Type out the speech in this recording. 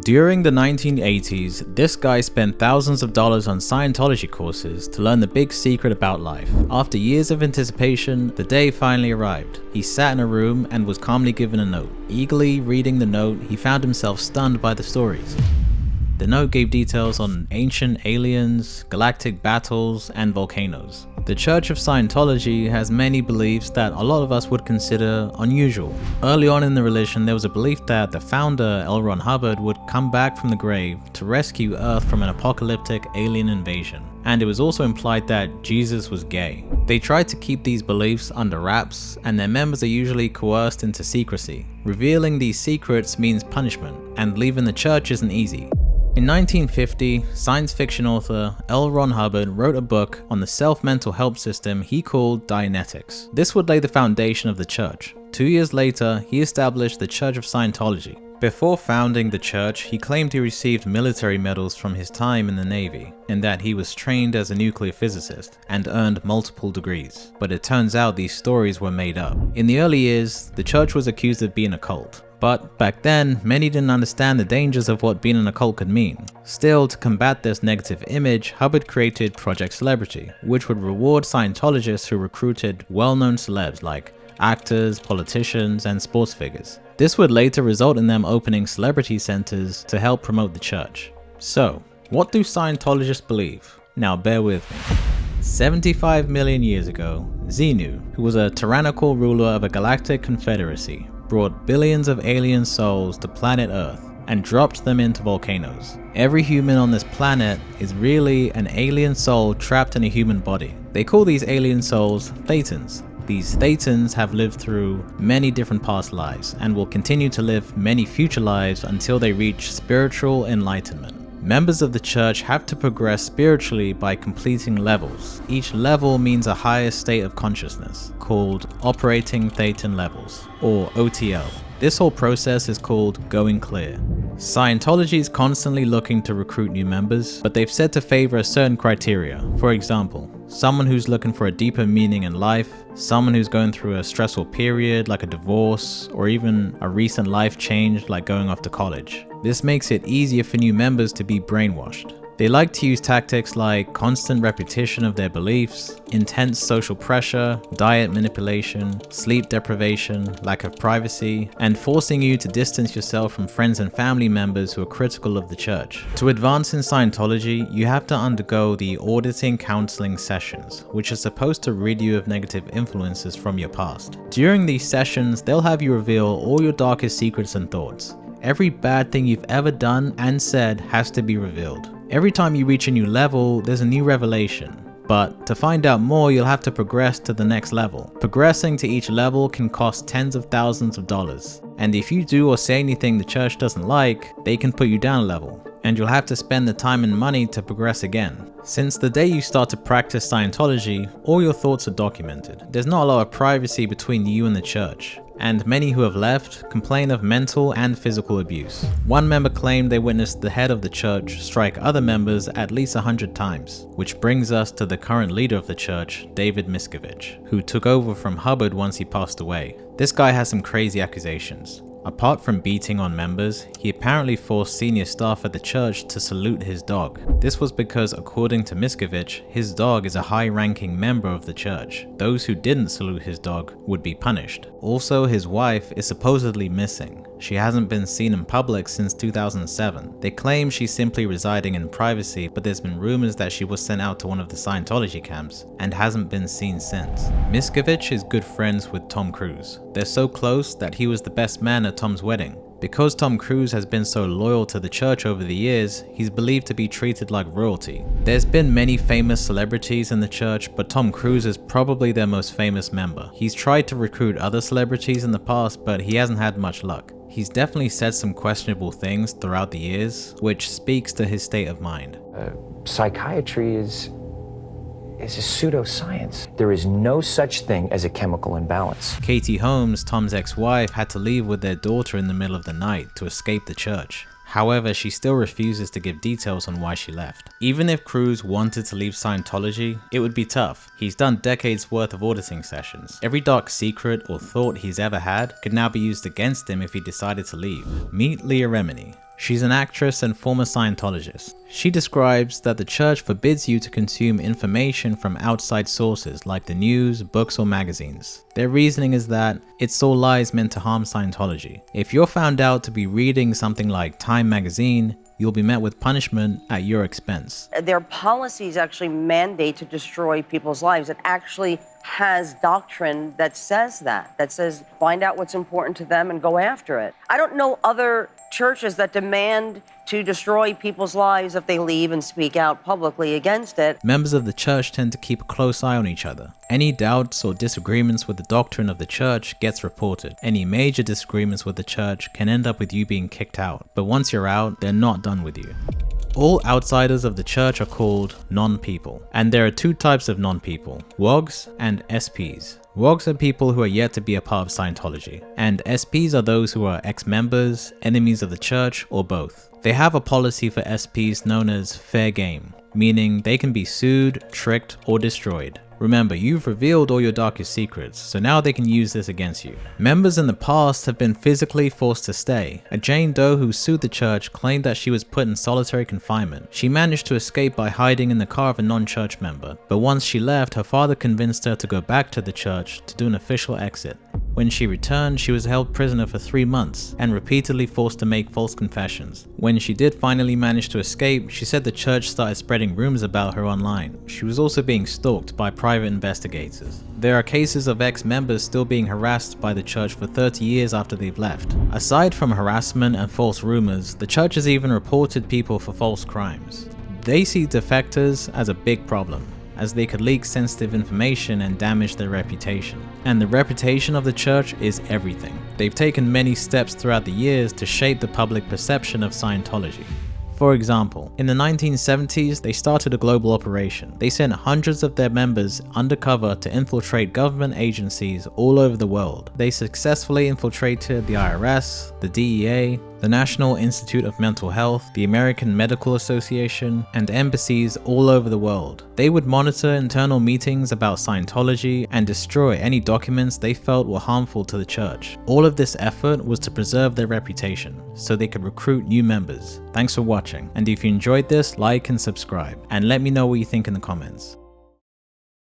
During the 1980s, this guy spent thousands of dollars on Scientology courses to learn the big secret about life. After years of anticipation, the day finally arrived. He sat in a room and was calmly given a note. Eagerly reading the note, he found himself stunned by the stories. The note gave details on ancient aliens, galactic battles, and volcanoes. The Church of Scientology has many beliefs that a lot of us would consider unusual. Early on in the religion, there was a belief that the founder, L. Ron Hubbard, would come back from the grave to rescue Earth from an apocalyptic alien invasion. And it was also implied that Jesus was gay. They tried to keep these beliefs under wraps, and their members are usually coerced into secrecy. Revealing these secrets means punishment, and leaving the church isn't easy. In 1950, science fiction author L. Ron Hubbard wrote a book on the self-mental help system he called Dianetics. This would lay the foundation of the church. 2 years later, he established the Church of Scientology. Before founding the church, he claimed he received military medals from his time in the Navy, and that he was trained as a nuclear physicist and earned multiple degrees. But it turns out these stories were made up. In the early years, the church was accused of being a cult. But back then, many didn't understand the dangers of what being in a cult could mean. Still, to combat this negative image, Hubbard created Project Celebrity, which would reward Scientologists who recruited well-known celebs like actors, politicians, and sports figures. This would later result in them opening celebrity centers to help promote the church. So, what do Scientologists believe? Now bear with me. 75 million years ago, Xenu, who was a tyrannical ruler of a galactic confederacy, brought billions of alien souls to planet Earth and dropped them into volcanoes. Every human on this planet is really an alien soul trapped in a human body. They call these alien souls Thetans. These Thetans have lived through many different past lives and will continue to live many future lives until they reach spiritual enlightenment. Members of the church have to progress spiritually by completing levels. Each level means a higher state of consciousness, called Operating Thetan Levels, or OTL. This whole process is called going clear. Scientology is constantly looking to recruit new members, but they've said to favor a certain criteria. For example, someone who's looking for a deeper meaning in life, someone who's going through a stressful period like a divorce, or even a recent life change like going off to college. This makes it easier for new members to be brainwashed. They like to use tactics like constant repetition of their beliefs, intense social pressure, diet manipulation, sleep deprivation, lack of privacy, and forcing you to distance yourself from friends and family members who are critical of the church. To advance in Scientology, you have to undergo the auditing counseling sessions, which are supposed to rid you of negative influences from your past. During these sessions, they'll have you reveal all your darkest secrets and thoughts. Every bad thing you've ever done and said has to be revealed. Every time you reach a new level, there's a new revelation. But to find out more, you'll have to progress to the next level. Progressing to each level can cost tens of thousands of dollars. And if you do or say anything the church doesn't like, they can put you down a level. And you'll have to spend the time and money to progress again. Since the day you start to practice Scientology, all your thoughts are documented. There's not a lot of privacy between you and the church. And many who have left complain of mental and physical abuse. One member claimed they witnessed the head of the church strike other members at least 100 times, which brings us to the current leader of the church, David Miscavige, who took over from Hubbard once he passed away. This guy has some crazy accusations. Apart from beating on members, he apparently forced senior staff at the church to salute his dog. This was because, according to Miscavige, his dog is a high-ranking member of the church. Those who didn't salute his dog would be punished. Also, his wife is supposedly missing. She hasn't been seen in public since 2007. They claim she's simply residing in privacy, but there's been rumors that she was sent out to one of the Scientology camps and hasn't been seen since. Miscavige is good friends with Tom Cruise. They're so close that he was the best man at Tom's wedding. Because Tom Cruise has been so loyal to the church over the years, he's believed to be treated like royalty. There's been many famous celebrities in the church, but Tom Cruise is probably their most famous member. He's tried to recruit other celebrities in the past, but he hasn't had much luck. He's definitely said some questionable things throughout the years, which speaks to his state of mind. Psychiatry is a pseudoscience. There is no such thing as a chemical imbalance. Katie Holmes, Tom's ex-wife, had to leave with their daughter in the middle of the night to escape the church. However, she still refuses to give details on why she left. Even if Cruise wanted to leave Scientology, it would be tough. He's done decades worth of auditing sessions. Every dark secret or thought he's ever had could now be used against him if he decided to leave. Meet Leah Remini. She's an actress and former Scientologist. She describes that the church forbids you to consume information from outside sources like the news, books, or magazines. Their reasoning is that it's all lies meant to harm Scientology. If you're found out to be reading something like Time magazine, you'll be met with punishment at your expense. Their policies actually mandate to destroy people's lives. It actually has doctrine that says that says find out what's important to them and go after it. I don't know other churches that demand to destroy people's lives if they leave and speak out publicly against it. Members of the church tend to keep a close eye on each other. Any doubts or disagreements with the doctrine of the church gets reported. Any major disagreements with the church can end up with you being kicked out. But once you're out, they're not done with you. All outsiders of the church are called non-people, and there are two types of non-people, WOGs and SPs. WOGs are people who are yet to be a part of Scientology, and SPs are those who are ex-members, enemies of the church, or both. They have a policy for SPs known as fair game, meaning they can be sued, tricked, or destroyed. Remember, you've revealed all your darkest secrets, so now they can use this against you. Members in the past have been physically forced to stay. A Jane Doe who sued the church claimed that she was put in solitary confinement. She managed to escape by hiding in the car of a non-church member, but once she left, her father convinced her to go back to the church to do an official exit. When she returned, she was held prisoner for 3 months and repeatedly forced to make false confessions. When she did finally manage to escape, she said the church started spreading rumors about her online. She was also being stalked by private investigators. There are cases of ex-members still being harassed by the church for 30 years after they've left. Aside from harassment and false rumors, the church has even reported people for false crimes. They see defectors as a big problem, as they could leak sensitive information and damage their reputation. And the reputation of the church is everything. They've taken many steps throughout the years to shape the public perception of Scientology. For example, in the 1970s, they started a global operation. They sent hundreds of their members undercover to infiltrate government agencies all over the world. They successfully infiltrated the IRS, the DEA, the National Institute of Mental Health, the American Medical Association, and embassies all over the world. They would monitor internal meetings about Scientology and destroy any documents they felt were harmful to the church. All of this effort was to preserve their reputation, so they could recruit new members. Thanks for watching, and if you enjoyed this, like and subscribe, and let me know what you think in the comments.